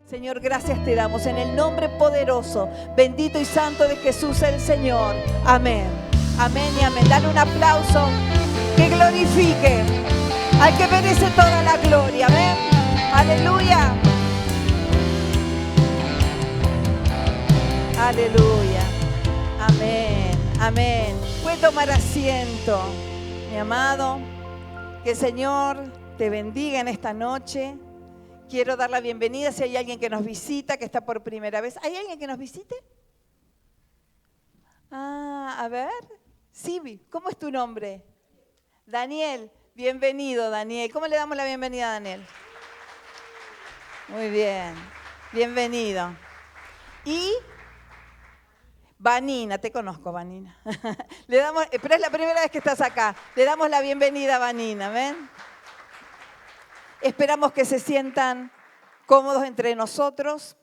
Señor, gracias te damos en el nombre poderoso, bendito y santo de Jesús el Señor. Amén. Amén y amén. Dale un aplauso que glorifique al que merece toda la gloria. Amén. Aleluya. Aleluya. Amén. Amén. Puede tomar asiento, mi amado. Que el Señor te bendiga en esta noche. Quiero dar la bienvenida si hay alguien que nos visita, que está por primera vez. ¿Hay alguien que nos visite? A ver. Sibi, ¿cómo es tu nombre? Daniel, bienvenido Daniel. ¿Cómo le damos la bienvenida a Daniel? Muy bien, bienvenido. Y Vanina, te conozco Vanina. Le damos, pero es la primera vez que estás acá. Le damos la bienvenida a Vanina, ¿ven? Esperamos que se sientan cómodos entre nosotros.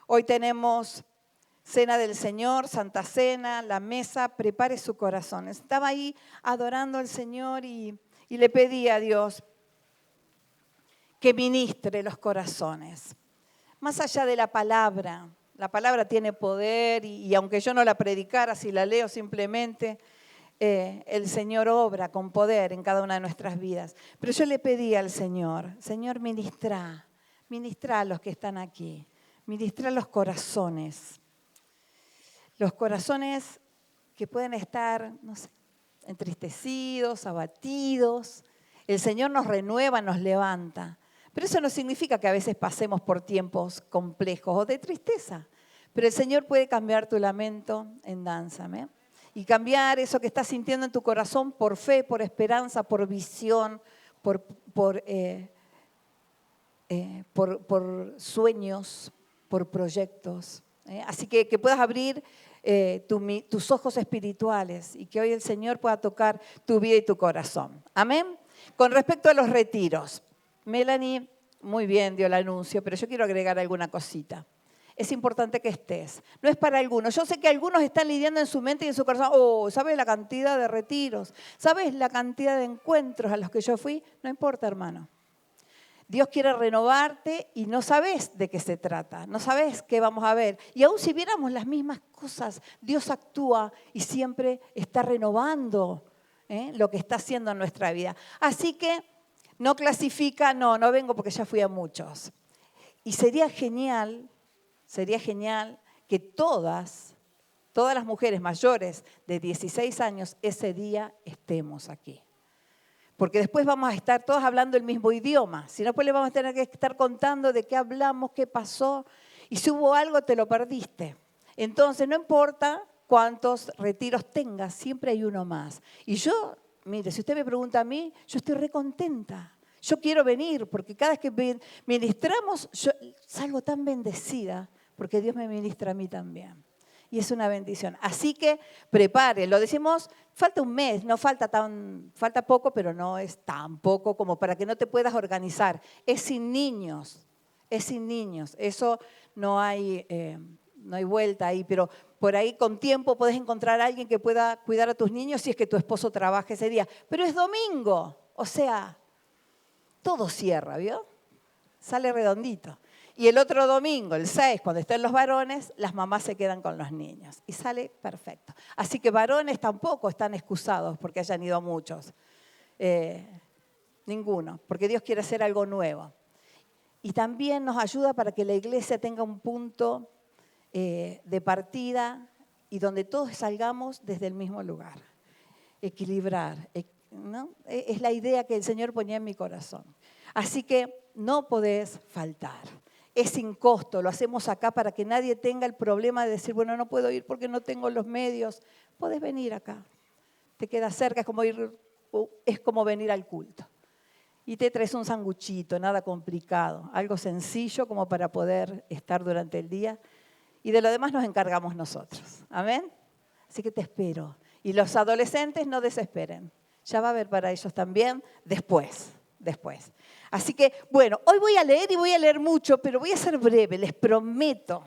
Hoy tenemos Cena del Señor, Santa Cena, la mesa. Prepare su corazón. Estaba ahí adorando al Señor y le pedí a Dios que ministre los corazones. Más allá de la palabra tiene poder y aunque yo no la predicara, si la leo simplemente, el Señor obra con poder en cada una de nuestras vidas. Pero yo le pedí al Señor, Señor, ministra a los que están aquí, ministra los corazones que pueden estar, no sé, entristecidos, abatidos. El Señor nos renueva, nos levanta. Pero eso no significa que a veces pasemos por tiempos complejos o de tristeza. Pero el Señor puede cambiar tu lamento en danza, ¿eh? Y cambiar eso que estás sintiendo en tu corazón por fe, por esperanza, por visión, por sueños, por proyectos. Así que puedas abrir tus ojos espirituales y que hoy el Señor pueda tocar tu vida y tu corazón. Amén. Con respecto a los retiros, Melanie muy bien dio el anuncio, pero yo quiero agregar alguna cosita. Es importante que estés. No es para algunos. Yo sé que algunos están lidiando en su mente y en su corazón. Oh, ¿sabes la cantidad de retiros? ¿Sabes la cantidad de encuentros a los que yo fui? No importa, hermano. Dios quiere renovarte y no sabes de qué se trata. No sabes qué vamos a ver. Y aún si viéramos las mismas cosas, Dios actúa y siempre está renovando lo que está haciendo en nuestra vida. Así que no clasifica, no vengo porque ya fui a muchos. Y sería genial que todas las mujeres mayores de 16 años ese día estemos aquí. Porque después vamos a estar todos hablando el mismo idioma. Si no, pues le vamos a tener que estar contando de qué hablamos, qué pasó. Y si hubo algo, te lo perdiste. Entonces, no importa cuántos retiros tengas, siempre hay uno más. Y yo, mire, si usted me pregunta a mí, yo estoy recontenta. Yo quiero venir, porque cada vez que ministramos, yo salgo tan bendecida, porque Dios me ministra a mí también. Y es una bendición. Así que prepare, lo decimos, falta un mes, no falta poco, pero no es tan poco como para que no te puedas organizar. Es sin niños. Eso no hay vuelta ahí, pero por ahí con tiempo podés encontrar a alguien que pueda cuidar a tus niños si es que tu esposo trabaja ese día. Pero es domingo, o sea, todo cierra, ¿vio? Sale redondito. Y el otro domingo, el 6, cuando estén los varones, las mamás se quedan con los niños. Y sale perfecto. Así que varones tampoco están excusados porque hayan ido muchos. Ninguno, porque Dios quiere hacer algo nuevo. Y también nos ayuda para que la iglesia tenga un punto de partida y donde todos salgamos desde el mismo lugar. Equilibrar, ¿no? Es la idea que el Señor ponía en mi corazón. Así que no podés faltar. Es sin costo, lo hacemos acá para que nadie tenga el problema de decir, bueno, no puedo ir porque no tengo los medios. Podés venir acá, te queda cerca, es como venir al culto. Y te traes un sanguchito, nada complicado, algo sencillo como para poder estar durante el día. Y de lo demás nos encargamos nosotros. ¿Amén? Así que te espero. Y los adolescentes no desesperen. Ya va a haber para ellos también después. Así que, bueno, hoy voy a leer y voy a leer mucho, pero voy a ser breve, les prometo.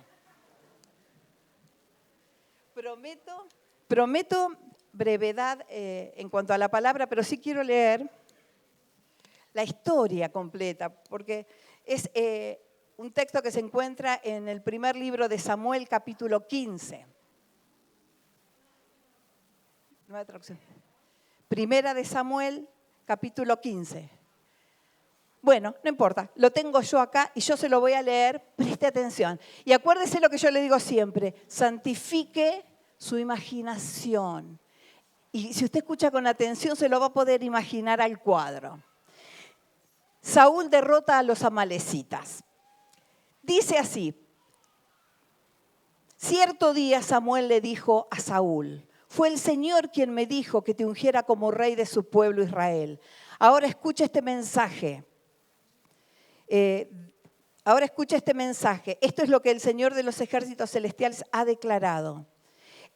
Prometo brevedad en cuanto a la palabra, pero sí quiero leer la historia completa, porque es un texto que se encuentra en el primer libro de Samuel, capítulo 15. Nueva traducción. Primera de Samuel, capítulo 15. Bueno, no importa, lo tengo yo acá y yo se lo voy a leer, preste atención. Y acuérdese lo que yo le digo siempre, santifique su imaginación. Y si usted escucha con atención, se lo va a poder imaginar al cuadro. Saúl derrota a los amalecitas. Dice así, cierto día Samuel le dijo a Saúl, fue el Señor quien me dijo que te ungiera como rey de su pueblo Israel. Ahora escucha este mensaje. Esto es lo que el Señor de los ejércitos celestiales ha declarado.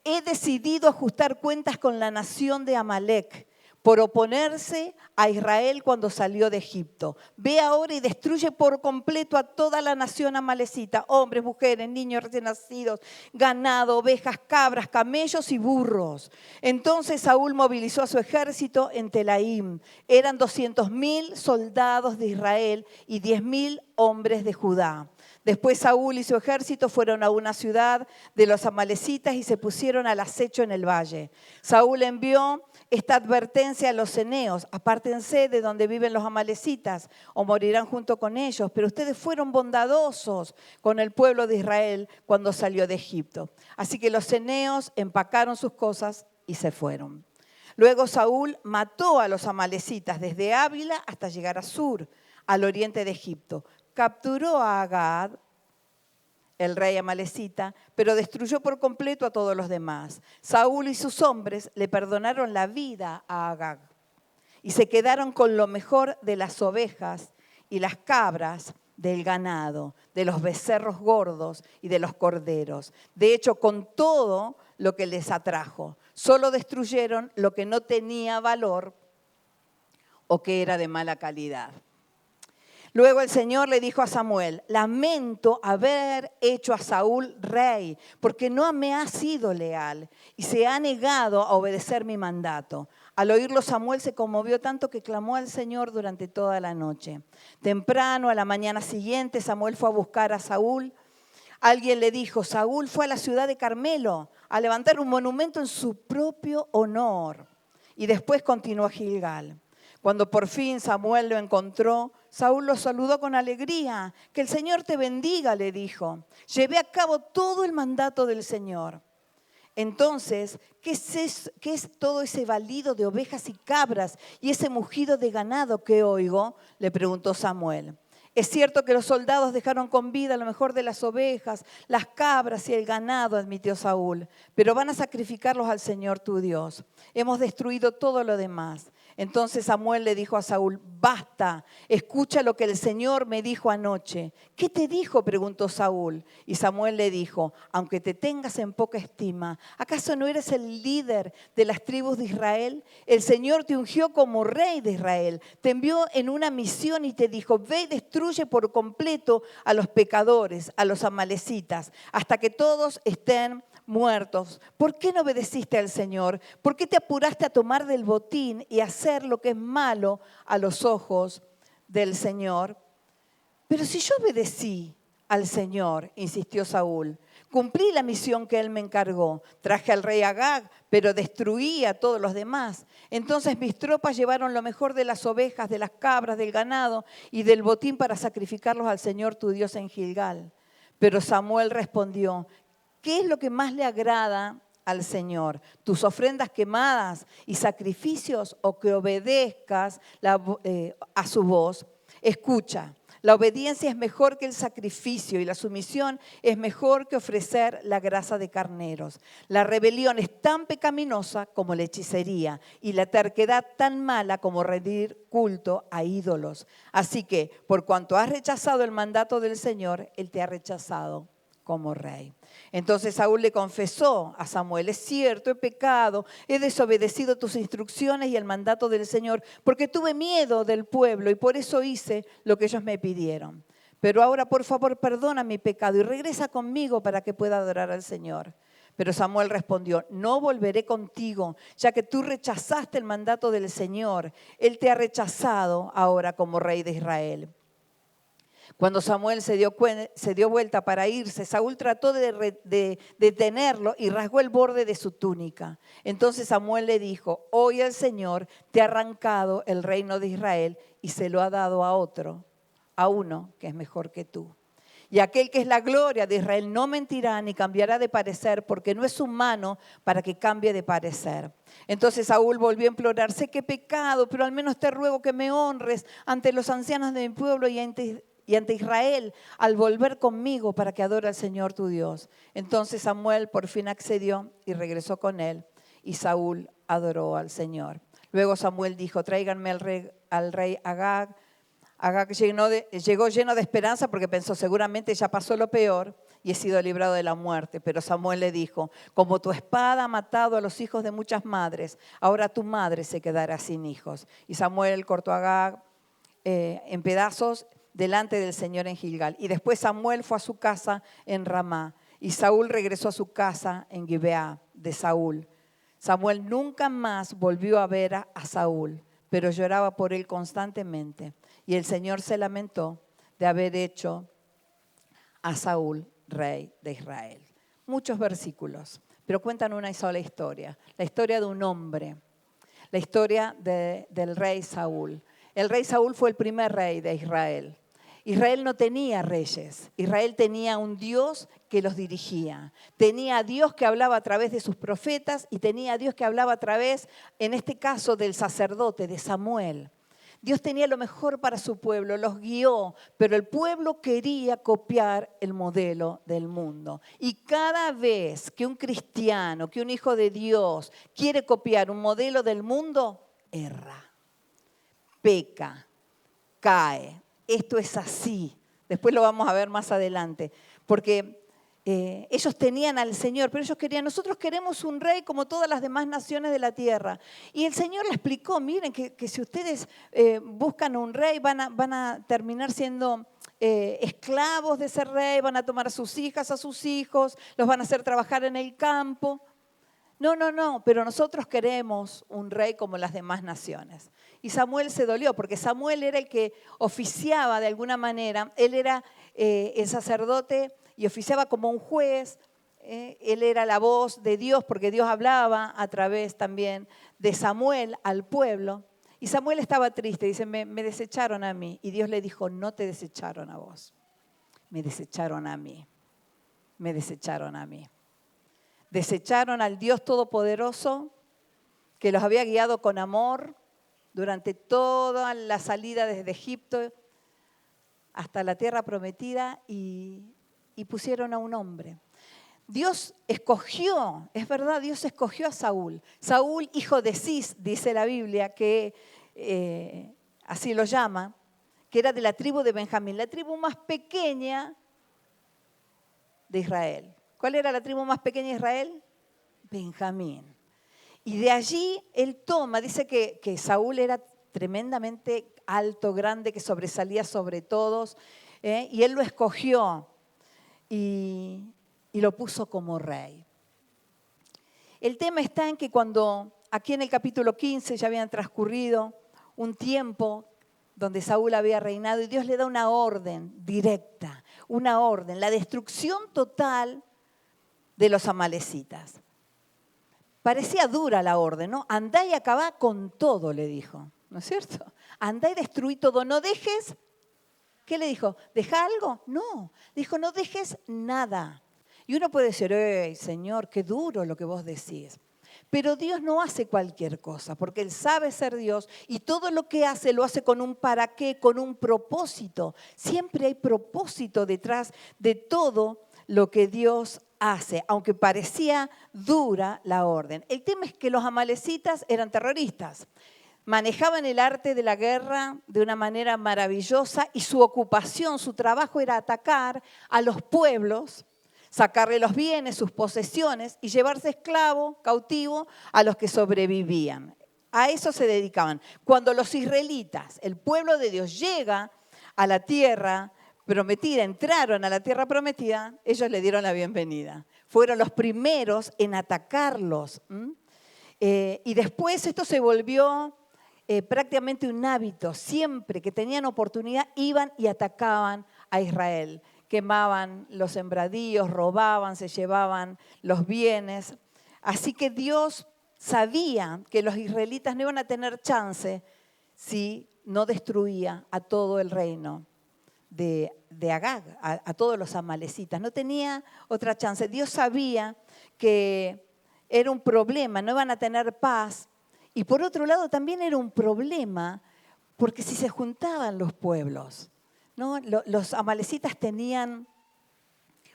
He decidido ajustar cuentas con la nación de Amalec por oponerse a Israel cuando salió de Egipto. Ve ahora y destruye por completo a toda la nación amalecita, hombres, mujeres, niños recién nacidos, ganado, ovejas, cabras, camellos y burros. Entonces Saúl movilizó a su ejército en Telaim. Eran 200.000 soldados de Israel y 10.000 hombres de Judá. Después Saúl y su ejército fueron a una ciudad de los amalecitas y se pusieron al acecho en el valle. Saúl envió esta advertencia a los eneos: apártense de donde viven los amalecitas o morirán junto con ellos. Pero ustedes fueron bondadosos con el pueblo de Israel cuando salió de Egipto. Así que los eneos empacaron sus cosas y se fueron. Luego Saúl mató a los amalecitas desde Ávila hasta llegar a Sur, al oriente de Egipto. Capturó a Agag, el rey amalecita, pero destruyó por completo a todos los demás. Saúl y sus hombres le perdonaron la vida a Agag y se quedaron con lo mejor de las ovejas y las cabras, del ganado, de los becerros gordos y de los corderos. De hecho, con todo lo que les atrajo, solo destruyeron lo que no tenía valor o que era de mala calidad. Luego el Señor le dijo a Samuel, lamento haber hecho a Saúl rey, porque no me ha sido leal y se ha negado a obedecer mi mandato. Al oírlo, Samuel se conmovió tanto que clamó al Señor durante toda la noche. Temprano, a la mañana siguiente, Samuel fue a buscar a Saúl. Alguien le dijo, Saúl fue a la ciudad de Carmelo a levantar un monumento en su propio honor. Y después continuó a Gilgal. Cuando por fin Samuel lo encontró, Saúl lo saludó con alegría. Que el Señor te bendiga, le dijo. Llevé a cabo todo el mandato del Señor. Entonces, ¿qué es todo ese balido de ovejas y cabras y ese mugido de ganado que oigo? Le preguntó Samuel. Es cierto que los soldados dejaron con vida lo mejor de las ovejas, las cabras y el ganado, admitió Saúl, pero van a sacrificarlos al Señor tu Dios. Hemos destruido todo lo demás. Entonces Samuel le dijo a Saúl, basta, escucha lo que el Señor me dijo anoche. ¿Qué te dijo?, preguntó Saúl. Y Samuel le dijo, aunque te tengas en poca estima, ¿acaso no eres el líder de las tribus de Israel? El Señor te ungió como rey de Israel, te envió en una misión y te dijo, ve y destruye por completo a los pecadores, a los amalecitas, hasta que todos estén muertos. ¿Por qué no obedeciste al Señor? ¿Por qué te apuraste a tomar del botín y hacer lo que es malo a los ojos del Señor? Pero si yo obedecí al Señor, insistió Saúl, cumplí la misión que él me encargó. Traje al rey Agag, pero destruí a todos los demás. Entonces mis tropas llevaron lo mejor de las ovejas, de las cabras, del ganado y del botín para sacrificarlos al Señor tu Dios en Gilgal. Pero Samuel respondió, ¿qué es lo que más le agrada al Señor? ¿Tus ofrendas quemadas y sacrificios o que obedezcas a su voz? Escucha, la obediencia es mejor que el sacrificio y la sumisión es mejor que ofrecer la grasa de carneros. La rebelión es tan pecaminosa como la hechicería y la terquedad tan mala como rendir culto a ídolos. Así que, por cuanto has rechazado el mandato del Señor, Él te ha rechazado como rey. Entonces Saúl le confesó a Samuel, es cierto, he pecado, he desobedecido tus instrucciones y el mandato del Señor, porque tuve miedo del pueblo y por eso hice lo que ellos me pidieron. Pero ahora, por favor, perdona mi pecado y regresa conmigo para que pueda adorar al Señor. Pero Samuel respondió, no volveré contigo, ya que tú rechazaste el mandato del Señor. Él te ha rechazado ahora como rey de Israel. Cuando Samuel se dio vuelta para irse, Saúl trató de detenerlo y rasgó el borde de su túnica. Entonces Samuel le dijo: hoy el Señor te ha arrancado el reino de Israel y se lo ha dado a otro, a uno que es mejor que tú. Y aquel que es la gloria de Israel no mentirá ni cambiará de parecer, porque no es humano para que cambie de parecer. Entonces Saúl volvió a implorar: sé que he pecado, pero al menos te ruego que me honres ante los ancianos de mi pueblo y ante Israel al volver conmigo para que adore al Señor tu Dios. Entonces Samuel por fin accedió y regresó con él, y Saúl adoró al Señor. Luego Samuel dijo: tráiganme al rey Agag. Agag llegó lleno de esperanza porque pensó: seguramente ya pasó lo peor y he sido librado de la muerte. Pero Samuel le dijo: como tu espada ha matado a los hijos de muchas madres, ahora tu madre se quedará sin hijos. Y Samuel cortó a Agag en pedazos delante del Señor en Gilgal. Y después Samuel fue a su casa en Ramá, y Saúl regresó a su casa en Gibeá de Saúl. Samuel nunca más volvió a ver a Saúl, pero lloraba por él constantemente. Y el Señor se lamentó de haber hecho a Saúl rey de Israel. Muchos versículos, pero cuentan una sola historia, la historia de un hombre, la historia del rey Saúl. El rey Saúl fue el primer rey de Israel. Israel no tenía reyes, Israel tenía un Dios que los dirigía. Tenía a Dios que hablaba a través de sus profetas y tenía a Dios que hablaba a través, en este caso, del sacerdote, de Samuel. Dios tenía lo mejor para su pueblo, los guió, pero el pueblo quería copiar el modelo del mundo. Y cada vez que un cristiano, que un hijo de Dios quiere copiar un modelo del mundo, erra, peca, cae. Esto es así. Después lo vamos a ver más adelante. Porque ellos tenían al Señor, pero ellos querían: nosotros queremos un rey como todas las demás naciones de la tierra. Y el Señor le explicó: miren que si ustedes buscan un rey van a terminar siendo esclavos de ese rey, van a tomar a sus hijas, a sus hijos, los van a hacer trabajar en el campo. No, pero nosotros queremos un rey como las demás naciones. Y Samuel se dolió, porque Samuel era el que oficiaba de alguna manera, él era el sacerdote y oficiaba como un juez, él era la voz de Dios, porque Dios hablaba a través también de Samuel al pueblo. Y Samuel estaba triste, dice: me desecharon a mí. Y Dios le dijo: no te desecharon a vos, me desecharon a mí, me desecharon a mí. Desecharon al Dios Todopoderoso que los había guiado con amor durante toda la salida desde Egipto hasta la tierra prometida y pusieron a un hombre. Dios escogió, es verdad, Dios escogió a Saúl. Saúl, hijo de Cis, dice la Biblia, que así lo llama, que era de la tribu de Benjamín, la tribu más pequeña de Israel. ¿Cuál era la tribu más pequeña de Israel? Benjamín. Y de allí él toma, dice que Saúl era tremendamente alto, grande, que sobresalía sobre todos, y él lo escogió y lo puso como rey. El tema está en que cuando aquí en el capítulo 15 ya habían transcurrido un tiempo donde Saúl había reinado, y Dios le da una orden directa, una orden, la destrucción total de los amalecitas. Parecía dura la orden, ¿no? Andá y acabá con todo, le dijo, ¿no es cierto? Andá y destruí todo, no dejes. ¿Qué le dijo? ¿Deja algo? No, dijo: no dejes nada. Y uno puede decir: Señor, qué duro lo que vos decís. Pero Dios no hace cualquier cosa, porque Él sabe ser Dios y todo lo que hace lo hace con un para qué, con un propósito. Siempre hay propósito detrás de todo lo que Dios hace, aunque parecía dura la orden. El tema es que los amalecitas eran terroristas. Manejaban el arte de la guerra de una manera maravillosa y su ocupación, su trabajo era atacar a los pueblos, sacarle los bienes, sus posesiones y llevarse esclavo, cautivo, a los que sobrevivían. A eso se dedicaban. Cuando los israelitas, el pueblo de Dios, llega a la tierra prometida, entraron a la tierra prometida, ellos le dieron la bienvenida. Fueron los primeros en atacarlos. Y después esto se volvió prácticamente un hábito. Siempre que tenían oportunidad iban y atacaban a Israel. Quemaban los sembradíos, robaban, se llevaban los bienes. Así que Dios sabía que los israelitas no iban a tener chance si no destruía a todo el reino de Agag, a todos los amalecitas. No tenía otra chance. Dios sabía que era un problema, no iban a tener paz. Y por otro lado también era un problema porque si se juntaban los pueblos, ¿no? Los amalecitas tenían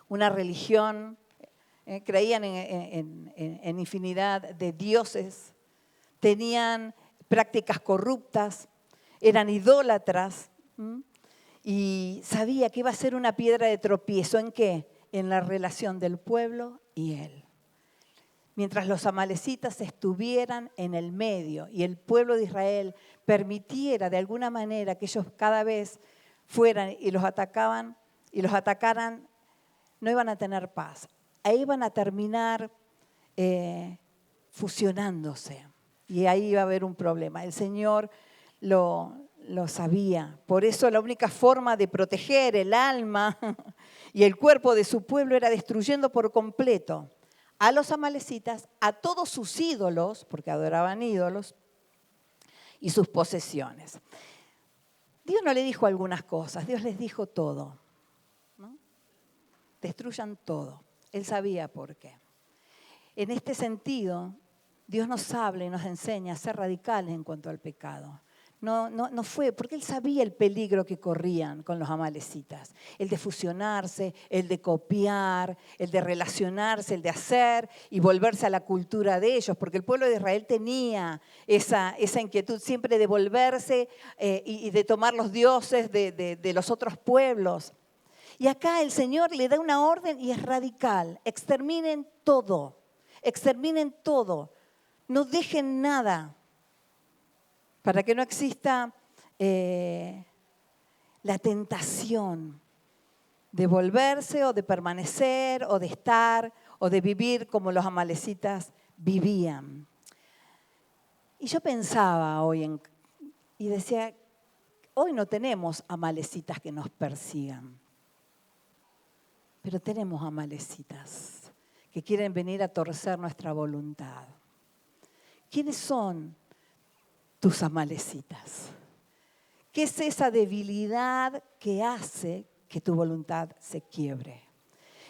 una religión, creían en infinidad de dioses, tenían prácticas corruptas, eran idólatras, y sabía que iba a ser una piedra de tropiezo. ¿En qué? En la relación del pueblo y él. Mientras los amalecitas estuvieran en el medio y el pueblo de Israel permitiera de alguna manera que ellos cada vez fueran y los atacaran, no iban a tener paz. Ahí iban a terminar fusionándose y ahí iba a haber un problema. El Señor lo sabía. Por eso la única forma de proteger el alma y el cuerpo de su pueblo era destruyendo por completo a los amalecitas, a todos sus ídolos, porque adoraban ídolos, y sus posesiones. Dios no le dijo algunas cosas, Dios les dijo todo, ¿no? Destruyan todo. Él sabía por qué. En este sentido, Dios nos habla y nos enseña a ser radicales en cuanto al pecado. No fue, porque él sabía el peligro que corrían con los amalecitas. El de fusionarse, el de copiar, el de relacionarse, el de hacer y volverse a la cultura de ellos. Porque el pueblo de Israel tenía esa inquietud siempre de volverse y de tomar los dioses de los otros pueblos. Y acá el Señor le da una orden y es radical. Exterminen todo, no dejen nada. Para que no exista la tentación de volverse o de permanecer o de estar o de vivir como los amalecitas vivían. Y yo pensaba hoy y decía, hoy no tenemos amalecitas que nos persigan, pero tenemos amalecitas que quieren venir a torcer nuestra voluntad. ¿Quiénes son tus amalecitas? ¿Qué es esa debilidad que hace que tu voluntad se quiebre?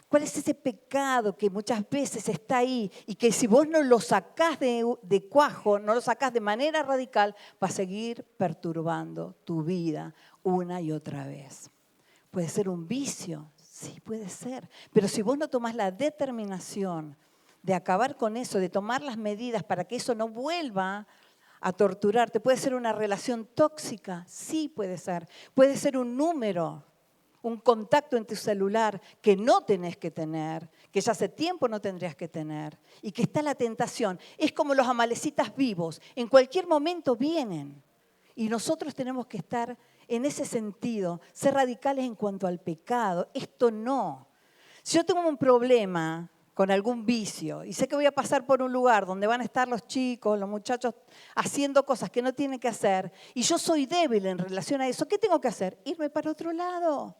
¿Cuál es ese pecado que muchas veces está ahí y que si vos no lo sacás de cuajo, no lo sacás de manera radical, va a seguir perturbando tu vida una y otra vez? ¿Puede ser un vicio? Sí, puede ser. Pero si vos no tomás la determinación de acabar con eso, de tomar las medidas para que eso no vuelva a torturarte, puede ser una relación tóxica, sí puede ser. Puede ser un número, un contacto en tu celular que no tenés que tener, que ya hace tiempo no tendrías que tener y que está la tentación. Es como los amalecitas vivos, en cualquier momento vienen. Y nosotros tenemos que estar en ese sentido, ser radicales en cuanto al pecado. Esto no. Si yo tengo un problema con algún vicio y sé que voy a pasar por un lugar donde van a estar los chicos, los muchachos haciendo cosas que no tienen que hacer y yo soy débil en relación a eso, ¿qué tengo que hacer? Irme para otro lado.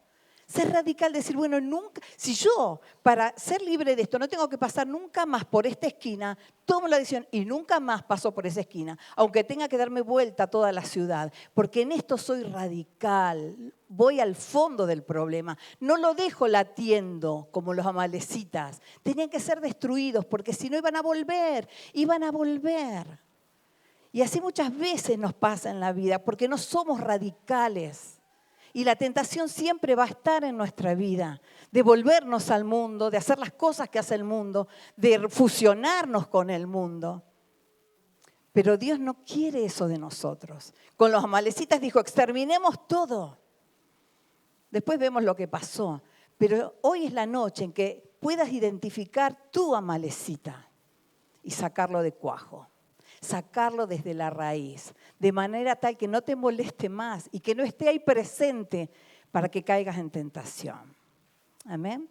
Ser radical, decir, bueno, nunca, si yo para ser libre de esto no tengo que pasar nunca más por esta esquina, tomo la decisión y nunca más paso por esa esquina, aunque tenga que darme vuelta a toda la ciudad, porque en esto soy radical, voy al fondo del problema, no lo dejo latiendo como los amalecitas, tenían que ser destruidos porque si no iban a volver. Y así muchas veces nos pasa en la vida, porque no somos radicales. Y la tentación siempre va a estar en nuestra vida, de volvernos al mundo, de hacer las cosas que hace el mundo, de fusionarnos con el mundo. Pero Dios no quiere eso de nosotros. Con los amalecitas dijo, exterminemos todo. Después vemos lo que pasó. Pero hoy es la noche en que puedas identificar tu amalecita y sacarlo de cuajo. Sacarlo desde la raíz, de manera tal que no te moleste más y que no esté ahí presente para que caigas en tentación. Amén.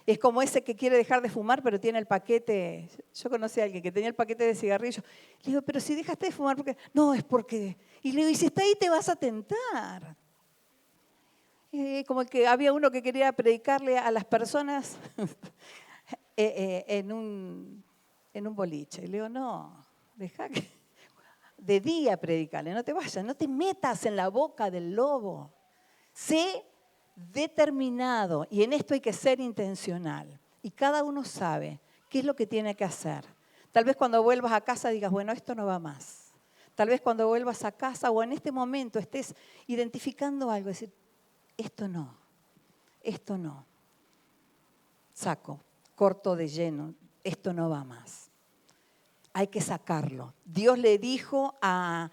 Es como ese que quiere dejar de fumar, pero tiene el paquete. Yo conocí a alguien que tenía el paquete de cigarrillos. Le digo, pero si dejaste de fumar, ¿por qué? No, es porque... Y le digo, y si está ahí te vas a tentar. Como que había uno que quería predicarle a las personas en un boliche. Y le digo, no, deja que de día predicarle, no te vayas, no te metas en la boca del lobo. Sé determinado, y en esto hay que ser intencional. Y cada uno sabe qué es lo que tiene que hacer. Tal vez cuando vuelvas a casa digas, bueno, esto no va más. Tal vez cuando vuelvas a casa o en este momento estés identificando algo, decir, esto no, saco, corto de lleno, esto no va más. Hay que sacarlo. Dios le dijo a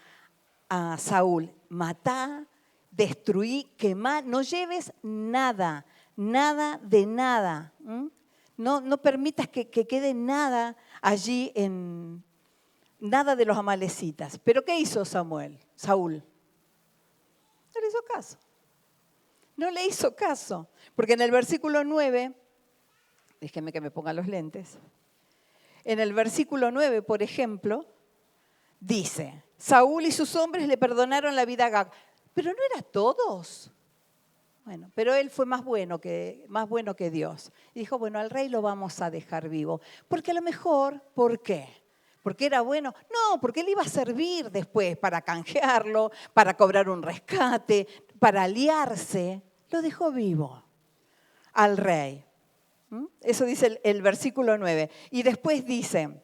Saúl, matá, destruí, quemá, no lleves nada, nada de nada. No permitas que quede nada allí nada de los amalecitas. ¿Pero qué hizo Saúl? No le hizo caso. No le hizo caso. Porque en el versículo 9, déjeme que me ponga los lentes. En el versículo 9, por ejemplo, dice, Saúl y sus hombres le perdonaron la vida a Agag. Pero no era todos. Bueno, pero él fue más bueno que Dios. Y dijo, bueno, al rey lo vamos a dejar vivo. Porque a lo mejor, ¿por qué? ¿Porque era bueno? No, porque él iba a servir después para canjearlo, para cobrar un rescate, para aliarse. Lo dejó vivo al rey. Eso dice el versículo 9. Y después dice,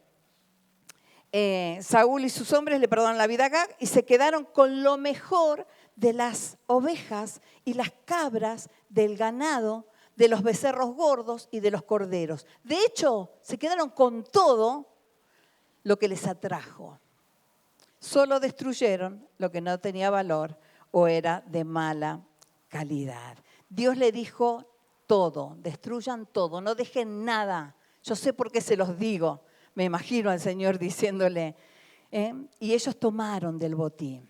Saúl y sus hombres le perdonan la vida a Agag y se quedaron con lo mejor de las ovejas y las cabras, del ganado, de los becerros gordos y de los corderos. De hecho, se quedaron con todo lo que les atrajo. Solo destruyeron lo que no tenía valor o era de mala calidad. Dios le dijo todo, destruyan todo, no dejen nada. Yo sé por qué se los digo. Me imagino al Señor diciéndole, y ellos tomaron del botín.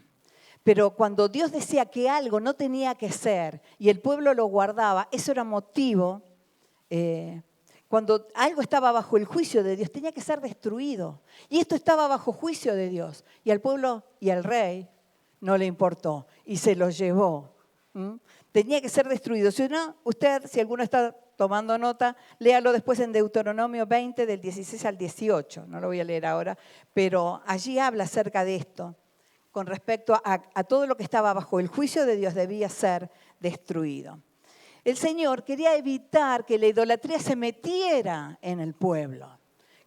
Pero cuando Dios decía que algo no tenía que ser y el pueblo lo guardaba, eso era motivo. Cuando algo estaba bajo el juicio de Dios, tenía que ser destruido. Y esto estaba bajo juicio de Dios. Y al pueblo y al rey no le importó y se lo llevó. Tenía que ser destruido. Si no, si alguno está tomando nota, léalo después en Deuteronomio 20, del 16 al 18. No lo voy a leer ahora, pero allí habla acerca de esto. Con respecto a todo lo que estaba bajo el juicio de Dios debía ser destruido. El Señor quería evitar que la idolatría se metiera en el pueblo,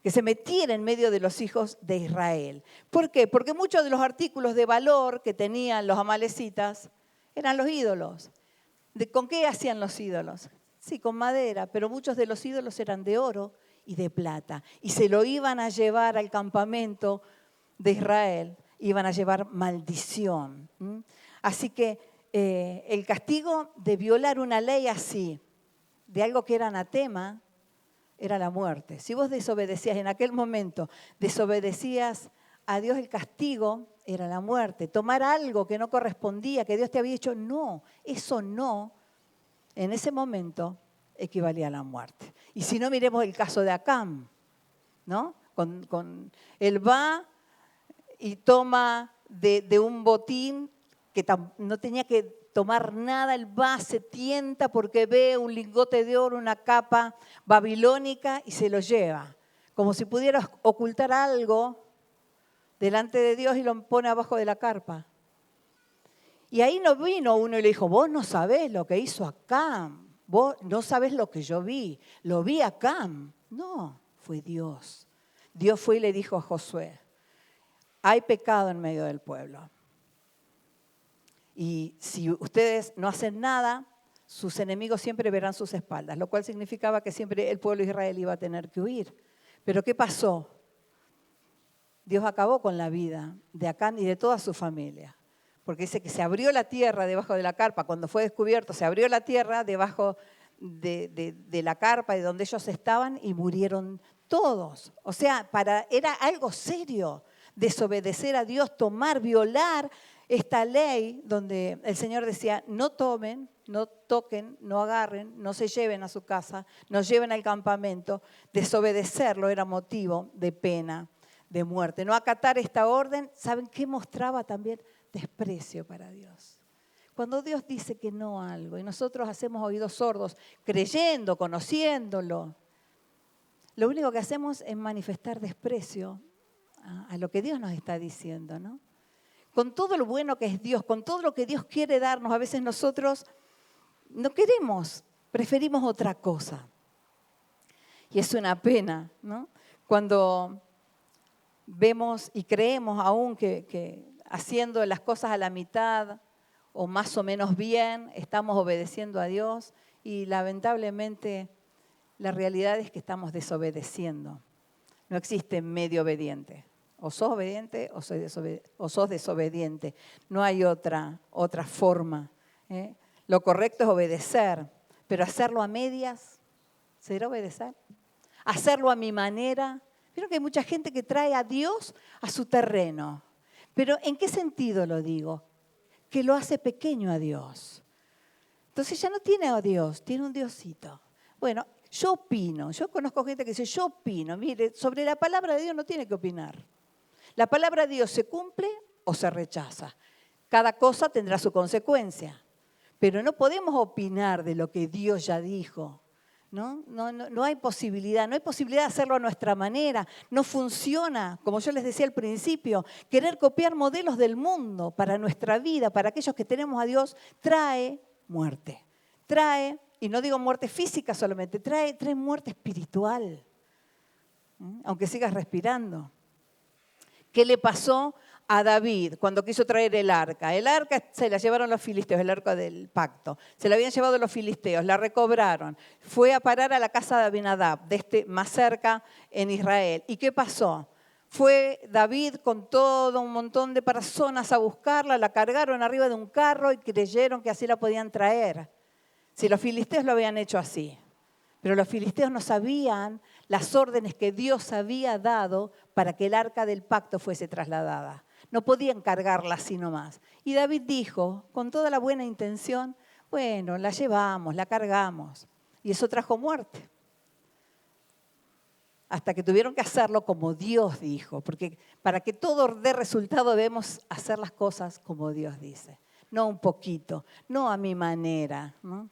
que se metiera en medio de los hijos de Israel. ¿Por qué? Porque muchos de los artículos de valor que tenían los amalecitas eran los ídolos. ¿Con qué hacían los ídolos? Sí, con madera, pero muchos de los ídolos eran de oro y de plata. Y se lo iban a llevar al campamento de Israel, iban a llevar maldición. Así que el castigo de violar una ley así, de algo que era anatema, era la muerte. Si vos desobedecías en aquel momento, desobedecías a Dios, el castigo era la muerte. Tomar algo que no correspondía, que Dios te había dicho, no, eso no, en ese momento equivalía a la muerte. Y si no, miremos el caso de Acán, ¿no? Él va y toma de un botín que no tenía que tomar nada, él va, se tienta porque ve un lingote de oro, una capa babilónica y se lo lleva. Como si pudiera ocultar algo delante de Dios y lo pone abajo de la carpa. Y ahí no vino uno y le dijo, vos no sabés lo que hizo Acán, vos no sabés lo que yo vi, lo vi Acán. No, fue Dios. Dios fue y le dijo a Josué, hay pecado en medio del pueblo. Y si ustedes no hacen nada, sus enemigos siempre verán sus espaldas, lo cual significaba que siempre el pueblo de Israel iba a tener que huir. Pero ¿qué pasó? Dios acabó con la vida de Acán y de toda su familia. Porque dice que se abrió la tierra debajo de la carpa. Cuando fue descubierto, se abrió la tierra debajo de la carpa de donde ellos estaban y murieron todos. O sea, era algo serio desobedecer a Dios, violar esta ley donde el Señor decía, no tomen, no toquen, no agarren, no se lleven a su casa, no lleven al campamento. Desobedecerlo era motivo de pena, de muerte. No acatar esta orden, ¿saben qué mostraba también? Desprecio para Dios. Cuando Dios dice que no a algo y nosotros hacemos oídos sordos, creyendo, conociéndolo, lo único que hacemos es manifestar desprecio a lo que Dios nos está diciendo, ¿no? Con todo lo bueno que es Dios, con todo lo que Dios quiere darnos, a veces nosotros no queremos, preferimos otra cosa. Y es una pena, ¿no? Cuando vemos y creemos aún que haciendo las cosas a la mitad o más o menos bien, estamos obedeciendo a Dios y lamentablemente la realidad es que estamos desobedeciendo. No existe medio obediente. O sos obediente o sos desobediente. No hay otra forma. Lo correcto es obedecer, pero hacerlo a medias, ¿será obedecer? Hacerlo a mi manera. Vieron que hay mucha gente que trae a Dios a su terreno. Pero ¿en qué sentido lo digo? Que lo hace pequeño a Dios. Entonces ya no tiene a Dios, tiene un Diosito. Bueno, yo opino, yo conozco gente que dice, yo opino. Mire, sobre la palabra de Dios no tiene que opinar. La palabra de Dios se cumple o se rechaza. Cada cosa tendrá su consecuencia. Pero no podemos opinar de lo que Dios ya dijo. No hay posibilidad, no hay posibilidad de hacerlo a nuestra manera. No funciona, como yo les decía al principio, querer copiar modelos del mundo para nuestra vida, para aquellos que tenemos a Dios, trae muerte. Trae, y no digo muerte física solamente, trae muerte espiritual, aunque sigas respirando. ¿Qué le pasó a David cuando quiso traer el arca? El arca se la llevaron los filisteos, el arca del pacto. Se la habían llevado los filisteos, la recobraron. Fue a parar a la casa de Abinadab, más cerca en Israel. ¿Y qué pasó? Fue David con todo un montón de personas a buscarla, la cargaron arriba de un carro y creyeron que así la podían traer. Si los filisteos lo habían hecho así. Pero los filisteos no sabían las órdenes que Dios había dado para que el arca del pacto fuese trasladada. No podían cargarla así nomás. Y David dijo, con toda la buena intención, bueno, la llevamos, la cargamos. Y eso trajo muerte. Hasta que tuvieron que hacerlo como Dios dijo. Porque para que todo dé resultado debemos hacer las cosas como Dios dice. No un poquito, no a mi manera, ¿no?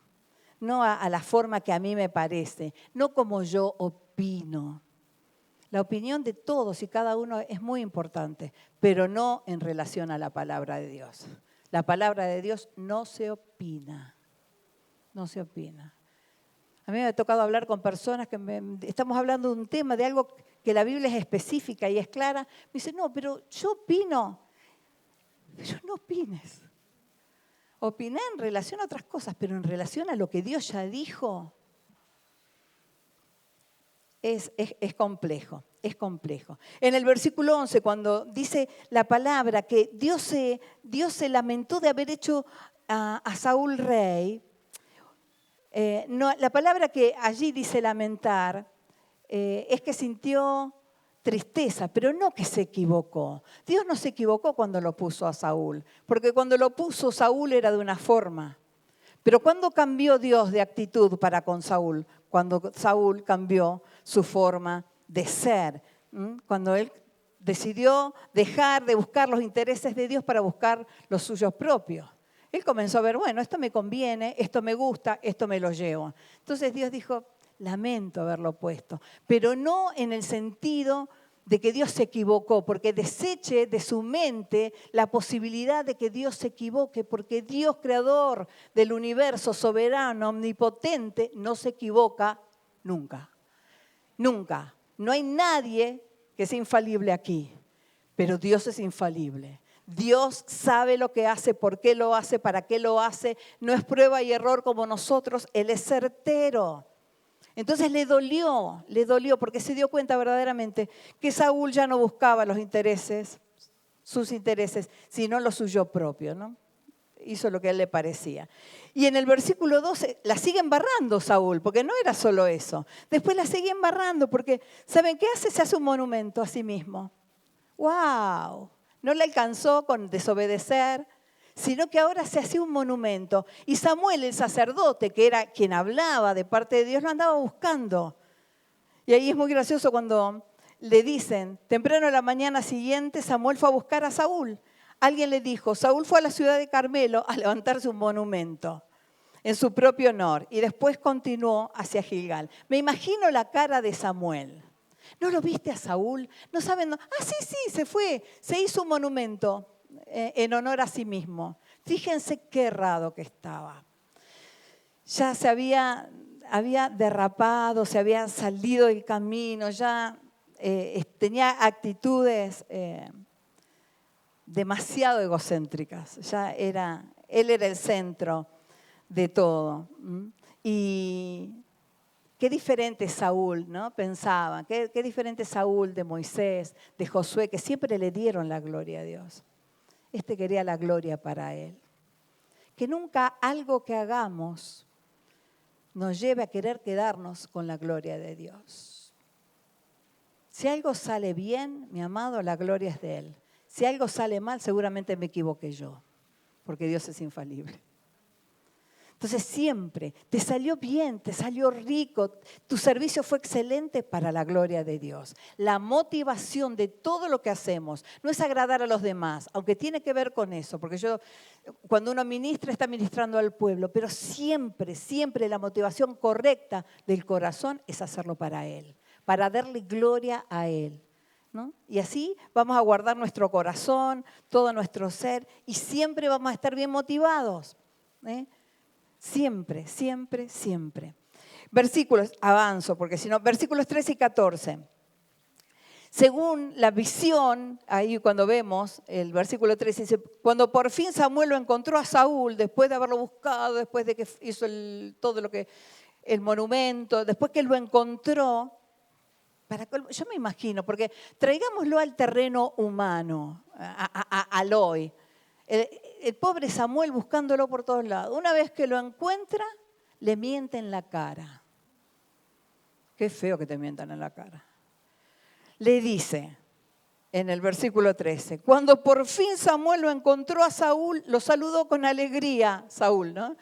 No a la forma que a mí me parece, no como yo opino. La opinión de todos y cada uno es muy importante, pero no en relación a la palabra de Dios. La palabra de Dios no se opina, no se opina. A mí me ha tocado hablar con personas que estamos hablando de un tema, de algo que la Biblia es específica y es clara. Me dicen, no, pero yo opino. Pero no opines. Opiné en relación a otras cosas, pero en relación a lo que Dios ya dijo, es complejo, es complejo. En el versículo 11, cuando dice la palabra que Dios se lamentó de haber hecho a Saúl rey, la palabra que allí dice lamentar es que sintió tristeza, pero no que se equivocó. Dios no se equivocó cuando lo puso a Saúl, porque cuando lo puso Saúl era de una forma. Pero ¿cuándo cambió Dios de actitud para con Saúl? Cuando Saúl cambió su forma de ser. Cuando él decidió dejar de buscar los intereses de Dios para buscar los suyos propios. Él comenzó a ver, bueno, esto me conviene, esto me gusta, esto me lo llevo. Entonces Dios dijo, lamento haberlo puesto, pero no en el sentido de que Dios se equivocó, porque deseche de su mente la posibilidad de que Dios se equivoque, porque Dios, creador del universo, soberano, omnipotente, no se equivoca nunca. Nunca. No hay nadie que sea infalible aquí, pero Dios es infalible. Dios sabe lo que hace, por qué lo hace, para qué lo hace. No es prueba y error como nosotros, Él es certero. Entonces le dolió porque se dio cuenta verdaderamente que Saúl ya no buscaba los intereses, sus intereses, sino lo suyo propio, ¿no? Hizo lo que a él le parecía. Y en el versículo 12 la sigue embarrando Saúl, porque no era solo eso. Después la sigue embarrando porque, ¿saben qué hace? Se hace un monumento a sí mismo. ¡Wow! No le alcanzó con desobedecer, sino que ahora se hacía un monumento. Y Samuel, el sacerdote, que era quien hablaba de parte de Dios, lo andaba buscando. Y ahí es muy gracioso cuando le dicen, temprano a la mañana siguiente, Samuel fue a buscar a Saúl. alguien le dijo, Saúl fue a la ciudad de Carmelo a levantarse un monumento en su propio honor y después continuó hacia Gilgal. Me imagino la cara de Samuel. ¿No lo viste a Saúl? ¿No saben? Sí, se fue. Se hizo un monumento en honor a sí mismo. Fíjense qué errado que estaba. Ya se había derrapado, se había salido del camino, ya tenía actitudes demasiado egocéntricas. Él era el centro de todo. Y qué diferente Saúl, ¿no? Pensaba, qué diferente Saúl de Moisés, de Josué, que siempre le dieron la gloria a Dios. Este quería la gloria para él. Que nunca algo que hagamos nos lleve a querer quedarnos con la gloria de Dios. Si algo sale bien, mi amado, la gloria es de Él. Si algo sale mal, seguramente me equivoqué yo, porque Dios es infalible. Entonces siempre, te salió bien, te salió rico, tu servicio fue excelente para la gloria de Dios. La motivación de todo lo que hacemos no es agradar a los demás, aunque tiene que ver con eso, porque cuando uno ministra, está ministrando al pueblo, pero siempre, siempre la motivación correcta del corazón es hacerlo para Él, para darle gloria a Él, ¿no? Y así vamos a guardar nuestro corazón, todo nuestro ser, y siempre vamos a estar bien motivados, ¿eh? Siempre, siempre, siempre. Versículos, avanzo, porque si no, versículos 13 y 14. Según la visión, ahí cuando vemos el versículo 13, dice, cuando por fin Samuel lo encontró a Saúl, después de haberlo buscado, después de que hizo todo lo que, el monumento, después que lo encontró, yo me imagino, porque traigámoslo al terreno humano, al hoy. El pobre Samuel buscándolo por todos lados. Una vez que lo encuentra, le miente en la cara. Qué feo que te mientan en la cara. Le dice en el versículo 13, cuando por fin Samuel lo encontró a Saúl, lo saludó con alegría, Saúl, ¿no?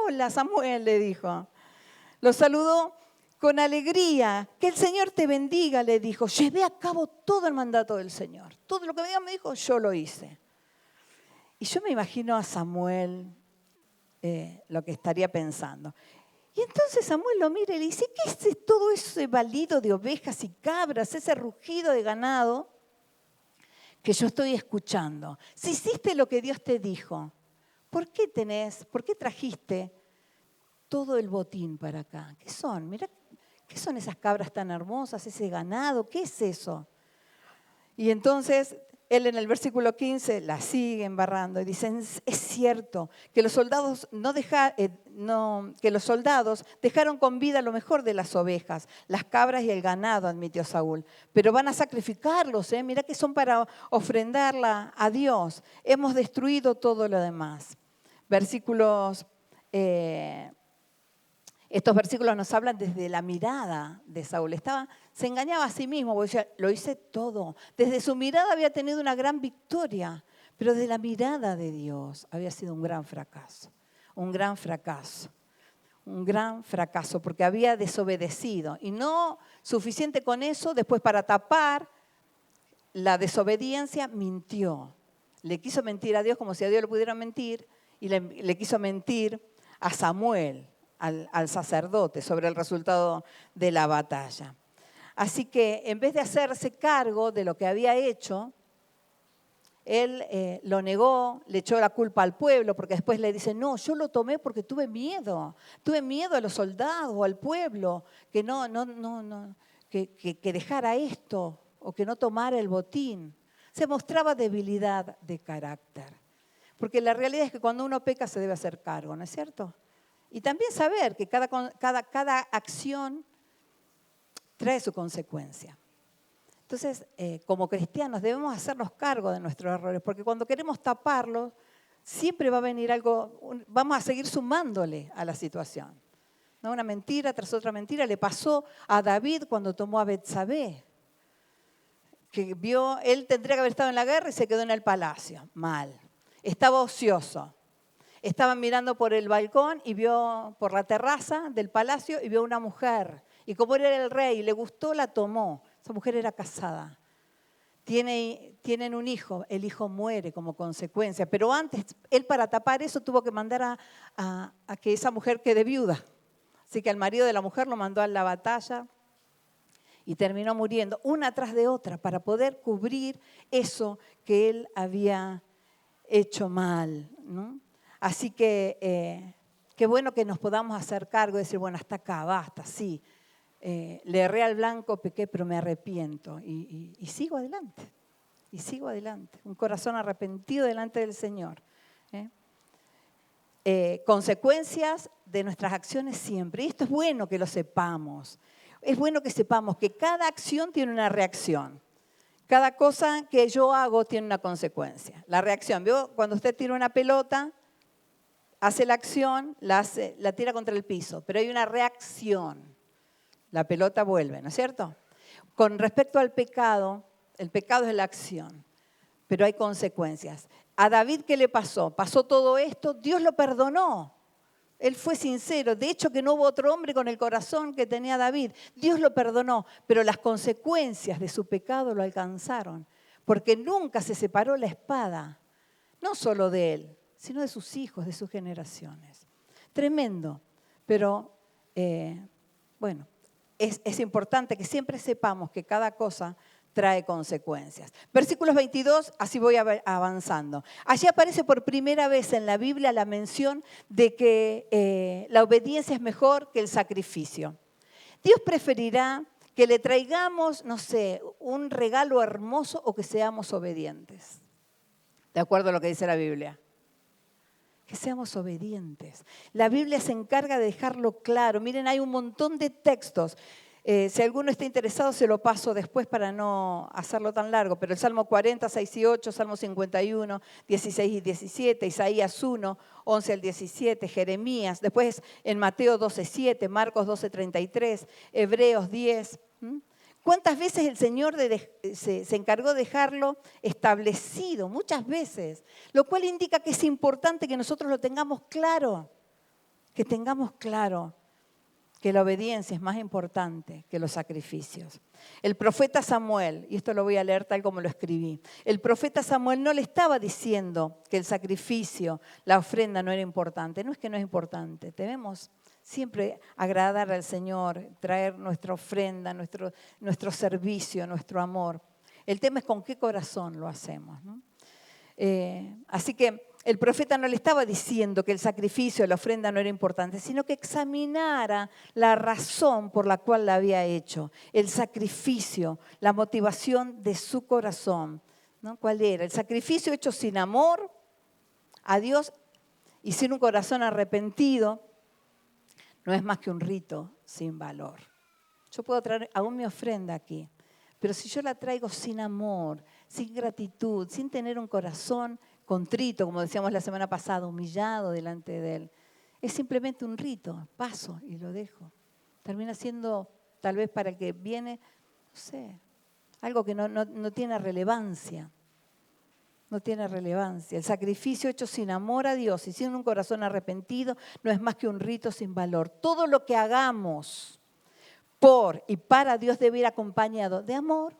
Hola, Samuel, le dijo. Lo saludó con alegría. Que el Señor te bendiga, le dijo. Llevé a cabo todo el mandato del Señor. Todo lo que me dijo, yo lo hice. Y yo me imagino a Samuel lo que estaría pensando. Y entonces Samuel lo mira y le dice, ¿qué es todo ese balido de ovejas y cabras, ese rugido de ganado que yo estoy escuchando? Si hiciste lo que Dios te dijo, ¿por qué trajiste todo el botín para acá? ¿Qué son? Mirá, ¿qué son esas cabras tan hermosas, ese ganado? ¿Qué es eso? Y entonces él en el versículo 15 la sigue embarrando y dice, es cierto que los soldados dejaron con vida lo mejor de las ovejas, las cabras y el ganado, admitió Saúl, pero van a sacrificarlos, mirá que son para ofrendarla a Dios. Hemos destruido todo lo demás. Estos versículos nos hablan desde la mirada de Saúl. Se engañaba a sí mismo, porque decía, lo hice todo. Desde su mirada había tenido una gran victoria, pero de la mirada de Dios había sido un gran fracaso. Un gran fracaso. Un gran fracaso, porque había desobedecido. Y no suficiente con eso, después para tapar la desobediencia, mintió. Le quiso mentir a Dios como si a Dios le pudiera mentir, y le quiso mentir a Samuel, al sacerdote, sobre el resultado de la batalla. Así que en vez de hacerse cargo de lo que había hecho, él lo negó, le echó la culpa al pueblo, porque después le dice, no, yo lo tomé porque tuve miedo a los soldados o al pueblo, que que dejara esto o que no tomara el botín. Se mostraba debilidad de carácter, porque la realidad es que cuando uno peca se debe hacer cargo, ¿no es cierto? Y también saber que cada acción trae su consecuencia. Entonces, como cristianos debemos hacernos cargo de nuestros errores, porque cuando queremos taparlos, siempre va a venir algo, vamos a seguir sumándole a la situación. ¿No? Una mentira tras otra mentira. Le pasó a David cuando tomó a Betsabé, que él tendría que haber estado en la guerra y se quedó en el palacio. Mal. Estaba ocioso. Estaba mirando por el balcón y vio por la terraza del palacio y vio a una mujer. Y como él era el rey y le gustó, la tomó. Esa mujer era casada. tienen un hijo, el hijo muere como consecuencia, pero antes él para tapar eso tuvo que mandar a que esa mujer quede viuda. Así que al marido de la mujer lo mandó a la batalla y terminó muriendo una tras de otra para poder cubrir eso que él había hecho mal, ¿no? Así que qué bueno que nos podamos hacer cargo y decir, bueno, hasta acá, basta, sí. Le erré al blanco, pequé, pero me arrepiento y sigo adelante. Y sigo adelante. Un corazón arrepentido delante del Señor. Consecuencias de nuestras acciones siempre. Y esto es bueno que lo sepamos. Es bueno que sepamos que cada acción tiene una reacción. Cada cosa que yo hago tiene una consecuencia. La reacción, ¿vio? Cuando usted tira una pelota, hace la acción, la tira contra el piso, pero hay una reacción. La pelota vuelve, ¿no es cierto? Con respecto al pecado, el pecado es la acción, pero hay consecuencias. A David, ¿qué le pasó? Pasó todo esto, Dios lo perdonó. Él fue sincero. De hecho, que no hubo otro hombre con el corazón que tenía David. Dios lo perdonó, pero las consecuencias de su pecado lo alcanzaron, porque nunca se separó la espada, no solo de él, sino de sus hijos, de sus generaciones. Tremendo, pero bueno, es importante que siempre sepamos que cada cosa trae consecuencias. Versículos 22, así voy avanzando. Allí aparece por primera vez en la Biblia la mención de que la obediencia es mejor que el sacrificio. Dios preferirá que le traigamos, no sé, un regalo hermoso o que seamos obedientes. De acuerdo a lo que dice la Biblia. Que seamos obedientes. La Biblia se encarga de dejarlo claro. Miren, hay un montón de textos. Si alguno está interesado, se lo paso después para no hacerlo tan largo. Pero el Salmo 40, 6 y 8, Salmo 51, 16 y 17, Isaías 1, 11 al 17, Jeremías. Después en Mateo 12, 7, Marcos 12, 33, Hebreos 10. ¿Cuántas veces el Señor se encargó de dejarlo establecido? Muchas veces. Lo cual indica que es importante que nosotros lo tengamos claro. Que tengamos claro que la obediencia es más importante que los sacrificios. El profeta Samuel, y esto lo voy a leer tal como lo escribí, el profeta Samuel no le estaba diciendo que el sacrificio, la ofrenda no era importante. No es que no es importante, debemos siempre agradar al Señor, traer nuestra ofrenda, nuestro servicio, nuestro amor. El tema es con qué corazón lo hacemos, ¿no? Así que el profeta no le estaba diciendo que el sacrificio, la ofrenda no era importante, sino que examinara la razón por la cual la había hecho, el sacrificio, la motivación de su corazón, ¿no? ¿Cuál era? El sacrificio hecho sin amor a Dios y sin un corazón arrepentido no es más que un rito sin valor. Yo puedo traer aún mi ofrenda aquí, pero si yo la traigo sin amor, sin gratitud, sin tener un corazón contrito, como decíamos la semana pasada, humillado delante de Él, es simplemente un rito, paso y lo dejo. Termina siendo, tal vez para el que viene, no sé, algo que no tiene relevancia. No tiene relevancia. El sacrificio hecho sin amor a Dios y sin un corazón arrepentido no es más que un rito sin valor. Todo lo que hagamos por y para Dios debe ir acompañado de amor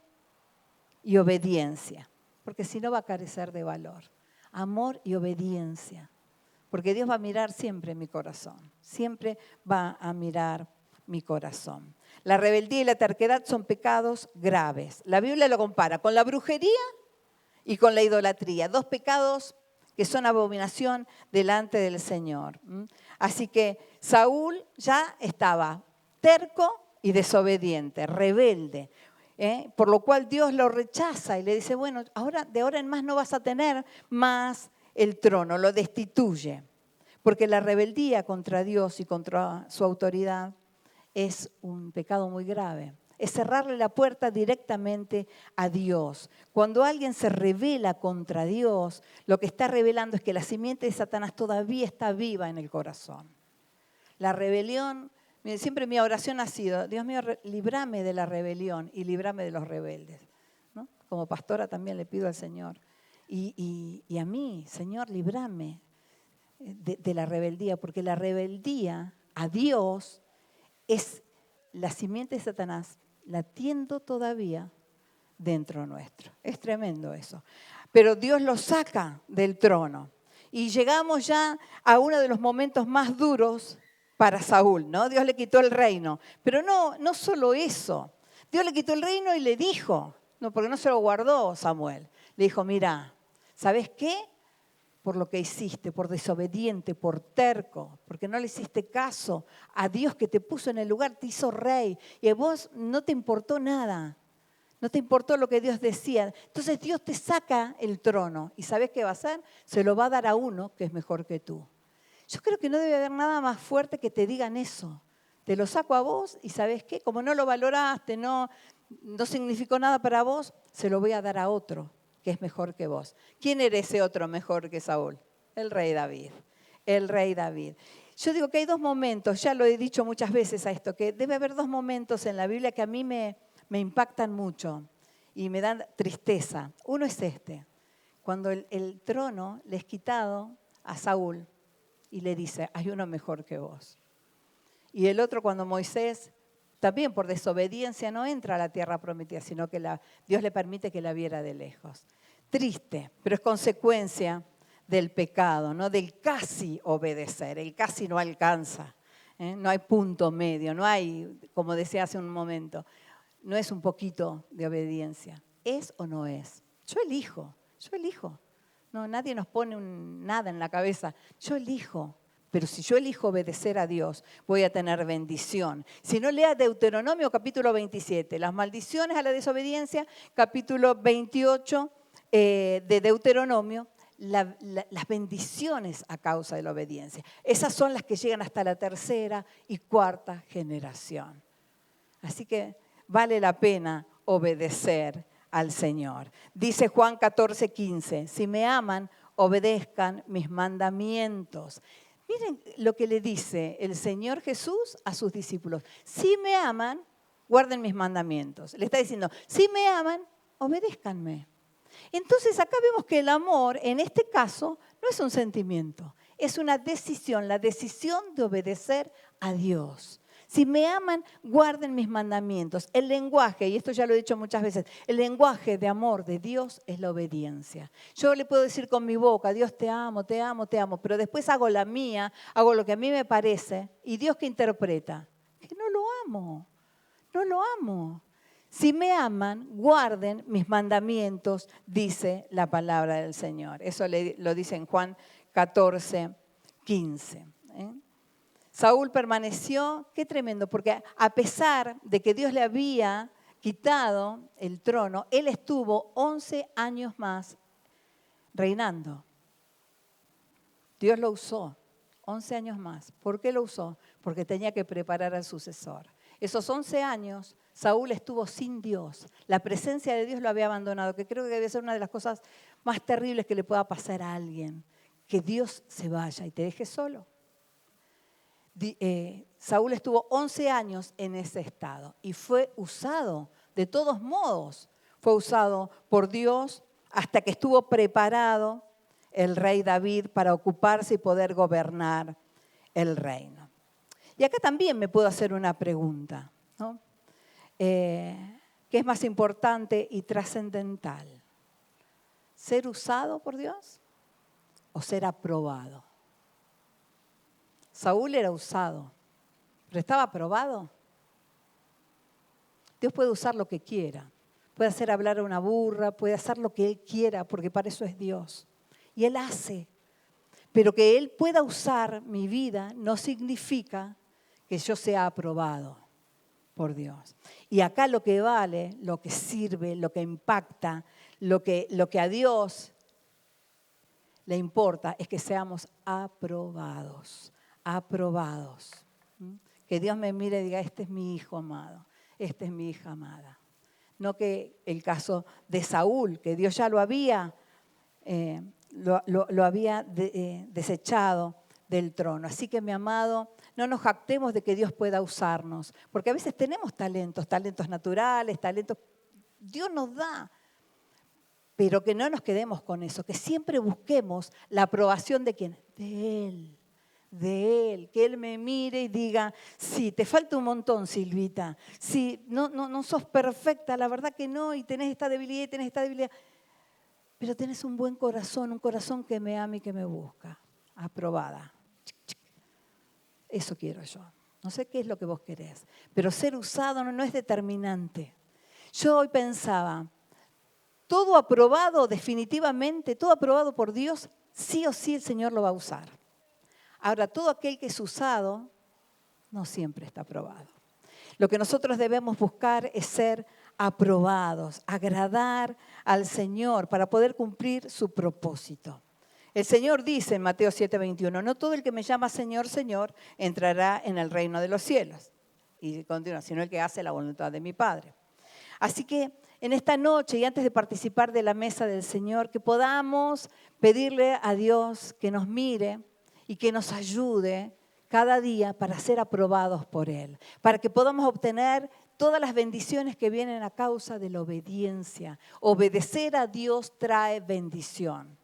y obediencia, porque si no va a carecer de valor. Amor y obediencia, porque Dios va a mirar siempre mi corazón, siempre va a mirar mi corazón. La rebeldía y la terquedad son pecados graves. La Biblia lo compara con la brujería y con la idolatría, dos pecados que son abominación delante del Señor. Así que Saúl ya estaba terco y desobediente, rebelde. Por lo cual Dios lo rechaza y le dice, bueno, de ahora en más no vas a tener más el trono, lo destituye. Porque la rebeldía contra Dios y contra su autoridad es un pecado muy grave. Es cerrarle la puerta directamente a Dios. Cuando alguien se rebela contra Dios, lo que está revelando es que la simiente de Satanás todavía está viva en el corazón. La rebelión, siempre mi oración ha sido, Dios mío, líbrame de la rebelión y líbrame de los rebeldes, ¿no? Como pastora también le pido al Señor. Y a mí, Señor, líbrame de la rebeldía, porque la rebeldía a Dios es la simiente de Satanás, latiendo todavía dentro nuestro. Es tremendo eso. Pero Dios lo saca del trono. Y llegamos ya a uno de los momentos más duros para Saúl, ¿no? Dios le quitó el reino. Pero no solo eso. Dios le quitó el reino y le dijo, no, porque no se lo guardó Samuel. Le dijo, mira, ¿sabes qué? Por lo que hiciste, por desobediente, por terco, porque no le hiciste caso a Dios que te puso en el lugar, te hizo rey. Y a vos no te importó nada. No te importó lo que Dios decía. Entonces Dios te saca el trono. ¿Y sabes qué va a hacer? Se lo va a dar a uno que es mejor que tú. Yo creo que no debe haber nada más fuerte que te digan eso. Te lo saco a vos y ¿sabes qué? Como no lo valoraste, no significó nada para vos, se lo voy a dar a otro que es mejor que vos. ¿Quién era ese otro mejor que Saúl? El rey David. El rey David. Yo digo que hay dos momentos, ya lo he dicho muchas veces a esto, que debe haber dos momentos en la Biblia que a mí me impactan mucho y me dan tristeza. Uno es este, cuando el trono le es quitado a Saúl y le dice, hay uno mejor que vos. Y el otro cuando Moisés, también por desobediencia, no entra a la tierra prometida, sino que Dios le permite que la viera de lejos. Triste, pero es consecuencia del pecado, ¿no? Del casi obedecer. El casi no alcanza, ¿eh? No hay punto medio, no hay, como decía hace un momento, no es un poquito de obediencia. ¿Es o no es? Yo elijo. No, nadie nos pone nada en la cabeza. Yo elijo. Pero si yo elijo obedecer a Dios, voy a tener bendición. Si no, lea Deuteronomio capítulo 27, las maldiciones a la desobediencia, capítulo 28 de Deuteronomio, las bendiciones a causa de la obediencia. Esas son las que llegan hasta la tercera y cuarta generación. Así que vale la pena obedecer al Señor. Dice Juan 14:15, si me aman, obedezcan mis mandamientos. Miren lo que le dice el Señor Jesús a sus discípulos. Si me aman, guarden mis mandamientos. Le está diciendo, si me aman, obedézcanme. Entonces acá vemos que el amor, en este caso, no es un sentimiento, es una decisión, la decisión de obedecer a Dios. Si me aman, guarden mis mandamientos. El lenguaje, y esto ya lo he dicho muchas veces, el lenguaje de amor de Dios es la obediencia. Yo le puedo decir con mi boca, Dios te amo, te amo, te amo, pero después hago la mía, hago lo que a mí me parece, y Dios ¿qué interpreta? Que no lo amo, no lo amo. Si me aman, guarden mis mandamientos, dice la palabra del Señor. Eso lo dice en Juan 14:15. Saúl permaneció, qué tremendo, porque a pesar de que Dios le había quitado el trono, él estuvo 11 años más reinando. Dios lo usó 11 años más. ¿Por qué lo usó? Porque tenía que preparar al sucesor. Esos 11 años Saúl estuvo sin Dios. La presencia de Dios lo había abandonado, que creo que debe ser una de las cosas más terribles que le pueda pasar a alguien. Que Dios se vaya y te deje solo. Saúl estuvo 11 años en ese estado y fue usado, de todos modos, fue usado por Dios hasta que estuvo preparado el rey David para ocuparse y poder gobernar el reino. Y acá también me puedo hacer una pregunta, ¿no? ¿Qué es más importante y trascendental? ¿Ser usado por Dios o ser aprobado? Saúl era usado, pero ¿estaba aprobado? Dios puede usar lo que quiera. Puede hacer hablar a una burra, puede hacer lo que Él quiera, porque para eso es Dios. Y Él hace. Pero que Él pueda usar mi vida no significa que yo sea aprobado por Dios. Y acá lo que vale, lo que sirve, lo que impacta, lo que a Dios le importa es que seamos aprobados. Aprobados. Que Dios me mire y diga, este es mi hijo amado, esta es mi hija amada. No que el caso de Saúl, que Dios ya lo había desechado del trono. Así que, mi amado, no nos jactemos de que Dios pueda usarnos, porque a veces tenemos talentos naturales, talentos, Dios nos da, pero que no nos quedemos con eso, que siempre busquemos la aprobación de ¿quién? De Él. de Él, que Él me mire y diga, sí, te falta un montón, Silvita, sí, no sos perfecta, la verdad que no, y tenés esta debilidad y tenés esta debilidad, pero tenés un buen corazón, un corazón que me ama y que me busca. Aprobada. Eso quiero yo. No sé qué es lo que vos querés, pero ser usado no es determinante. Yo hoy pensaba, todo aprobado definitivamente, todo aprobado por Dios, sí o sí el Señor lo va a usar. Ahora, todo aquel que es usado no siempre está aprobado. Lo que nosotros debemos buscar es ser aprobados, agradar al Señor para poder cumplir su propósito. El Señor dice en Mateo 7:21, no todo el que me llama Señor, Señor, entrará en el reino de los cielos. Y continúa, sino el que hace la voluntad de mi Padre. Así que en esta noche y antes de participar de la mesa del Señor, que podamos pedirle a Dios que nos mire y que nos ayude cada día para ser aprobados por Él, para que podamos obtener todas las bendiciones que vienen a causa de la obediencia. Obedecer a Dios trae bendición.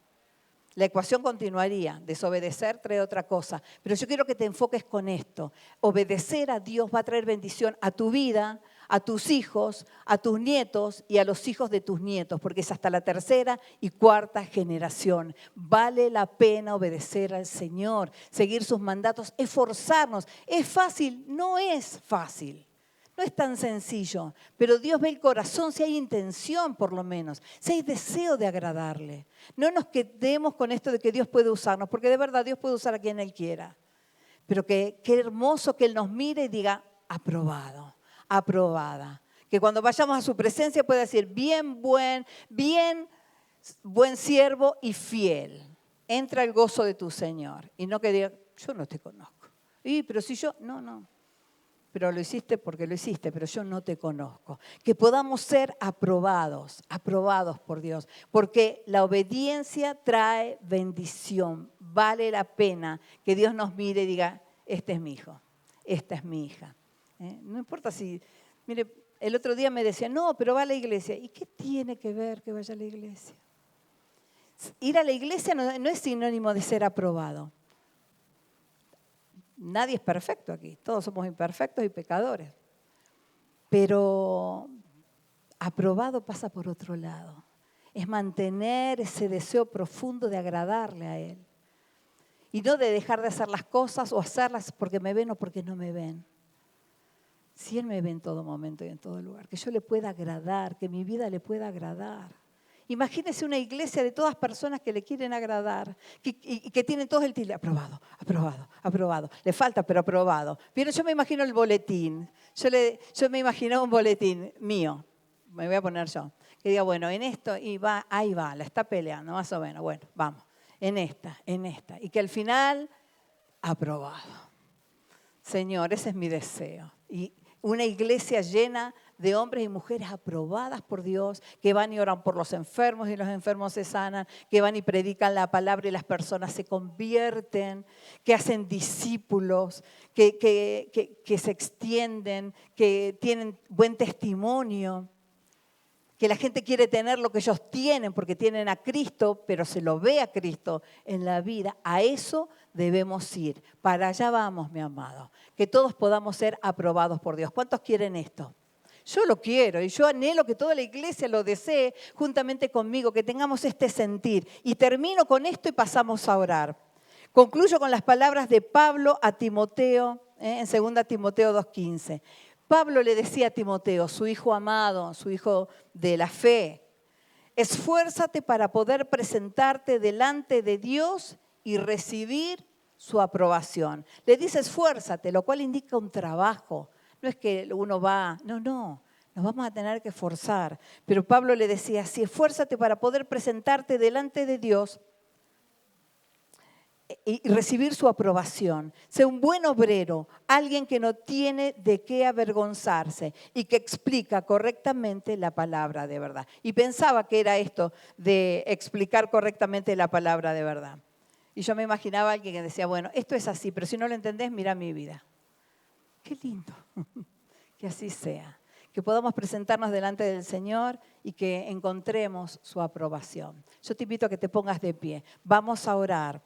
La ecuación continuaría, desobedecer trae otra cosa, pero yo quiero que te enfoques con esto. Obedecer a Dios va a traer bendición a tu vida, a tus hijos, a tus nietos y a los hijos de tus nietos, porque es hasta la tercera y cuarta generación. Vale la pena obedecer al Señor, seguir sus mandatos, esforzarnos. ¿Es fácil? No es fácil. No es tan sencillo, pero Dios ve el corazón, si hay intención por lo menos, si hay deseo de agradarle. No nos quedemos con esto de que Dios puede usarnos, porque de verdad Dios puede usar a quien Él quiera. Pero qué hermoso que Él nos mire y diga, aprobado, aprobada. Que cuando vayamos a su presencia pueda decir, bien buen siervo y fiel. Entra el gozo de tu Señor. Y no que diga, yo no te conozco. Pero si yo, no. Pero lo hiciste porque lo hiciste, pero yo no te conozco. Que podamos ser aprobados por Dios, porque la obediencia trae bendición. Vale la pena que Dios nos mire y diga, este es mi hijo, esta es mi hija. No importa si, mire, el otro día me decía, no, pero va a la iglesia. ¿Y qué tiene que ver que vaya a la iglesia? Ir a la iglesia no es sinónimo de ser aprobado. Nadie es perfecto aquí, todos somos imperfectos y pecadores. Pero aprobado pasa por otro lado. Es mantener ese deseo profundo de agradarle a Él. Y no de dejar de hacer las cosas o hacerlas porque me ven o porque no me ven. Si Él me ve en todo momento y en todo lugar, que yo le pueda agradar, que mi vida le pueda agradar. Imagínese una iglesia de todas personas que le quieren agradar y que tienen todos el tilde, aprobado, aprobado, aprobado. Le falta, pero aprobado. Pero yo me imagino el boletín. Yo me imagino un boletín mío, me voy a poner yo, que diga, bueno, en esto, y va, ahí va, la está peleando, más o menos. Bueno, vamos, en esta. Y que al final, aprobado. Señor, ese es mi deseo. Y una iglesia llena de hombres y mujeres aprobadas por Dios, que van y oran por los enfermos y los enfermos se sanan, que van y predican la palabra y las personas se convierten, que hacen discípulos, que se extienden, que tienen buen testimonio, que la gente quiere tener lo que ellos tienen porque tienen a Cristo, pero se lo ve a Cristo en la vida. A eso debemos ir. Para allá vamos, mi amado. Que todos podamos ser aprobados por Dios. ¿Cuántos quieren esto? Yo lo quiero y yo anhelo que toda la iglesia lo desee juntamente conmigo, que tengamos este sentir. Y termino con esto y pasamos a orar. Concluyo con las palabras de Pablo a Timoteo, en 2 Timoteo 2:15. Pablo le decía a Timoteo, su hijo amado, su hijo de la fe, esfuérzate para poder presentarte delante de Dios y recibir su aprobación. Le dice esfuérzate, lo cual indica un trabajo. No es que uno va, no, nos vamos a tener que esforzar. Pero Pablo le decía así, esfuérzate para poder presentarte delante de Dios y recibir su aprobación. Sé un buen obrero, alguien que no tiene de qué avergonzarse y que explica correctamente la palabra de verdad. Y pensaba que era esto de explicar correctamente la palabra de verdad. Y yo me imaginaba a alguien que decía, bueno, esto es así, pero si no lo entendés, mira mi vida. Qué lindo que así sea, que podamos presentarnos delante del Señor y que encontremos su aprobación. Yo te invito a que te pongas de pie. Vamos a orar.